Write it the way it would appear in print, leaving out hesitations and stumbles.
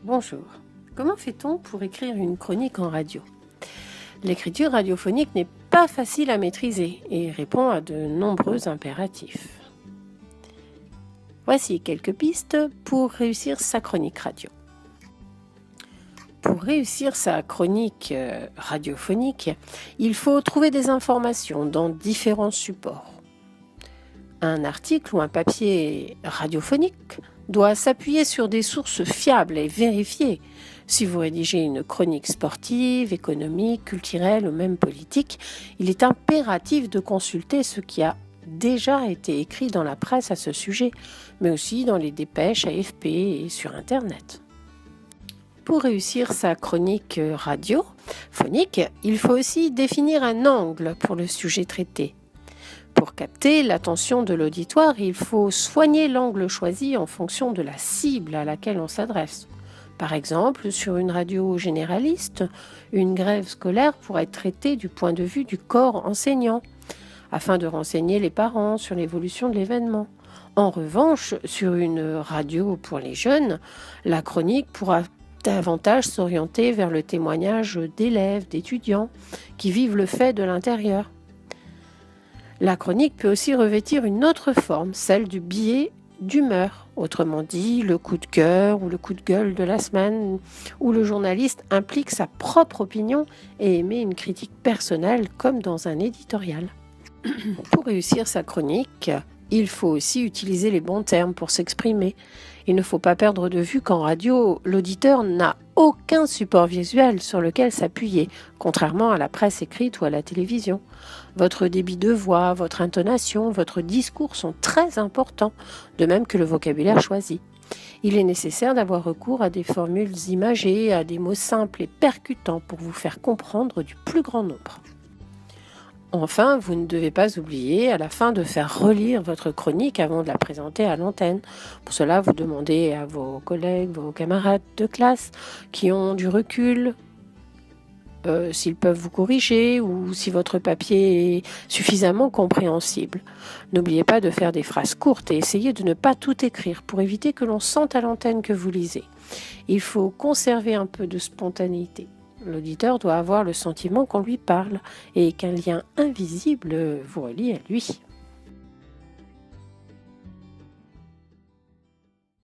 Bonjour. Comment fait-on pour écrire une chronique en radio? L'écriture radiophonique n'est pas facile à maîtriser et répond à de nombreux impératifs. Voici quelques pistes pour réussir sa chronique radio. Pour réussir sa chronique radiophonique, il faut trouver des informations dans différents supports. Un article ou un papier radiophonique doit s'appuyer sur des sources fiables et vérifiées. Si vous rédigez une chronique sportive, économique, culturelle ou même politique, il est impératif de consulter ce qui a déjà été écrit dans la presse à ce sujet, mais aussi dans les dépêches AFP et sur Internet. Pour réussir sa chronique radiophonique, il faut aussi définir un angle pour le sujet traité. Pour capter l'attention de l'auditoire, il faut soigner l'angle choisi en fonction de la cible à laquelle on s'adresse. Par exemple, sur une radio généraliste, une grève scolaire pourrait être traitée du point de vue du corps enseignant, afin de renseigner les parents sur l'évolution de l'événement. En revanche, sur une radio pour les jeunes, la chronique pourra davantage s'orienter vers le témoignage d'élèves, d'étudiants qui vivent le fait de l'intérieur. La chronique peut aussi revêtir une autre forme, celle du billet d'humeur, autrement dit le coup de cœur ou le coup de gueule de la semaine, où le journaliste implique sa propre opinion et émet une critique personnelle comme dans un éditorial. Pour réussir sa chronique, il faut aussi utiliser les bons termes pour s'exprimer. Il ne faut pas perdre de vue qu'en radio, l'auditeur n'a aucun support visuel sur lequel s'appuyer, contrairement à la presse écrite ou à la télévision. Votre débit de voix, votre intonation, votre discours sont très importants, de même que le vocabulaire choisi. Il est nécessaire d'avoir recours à des formules imagées, à des mots simples et percutants pour vous faire comprendre du plus grand nombre. Enfin, vous ne devez pas oublier à la fin de faire relire votre chronique avant de la présenter à l'antenne. Pour cela, vous demandez à vos collègues, vos camarades de classe qui ont du recul, s'ils peuvent vous corriger ou si votre papier est suffisamment compréhensible. N'oubliez pas de faire des phrases courtes et essayez de ne pas tout écrire pour éviter que l'on sente à l'antenne que vous lisez. Il faut conserver un peu de spontanéité. L'auditeur doit avoir le sentiment qu'on lui parle et qu'un lien invisible vous relie à lui.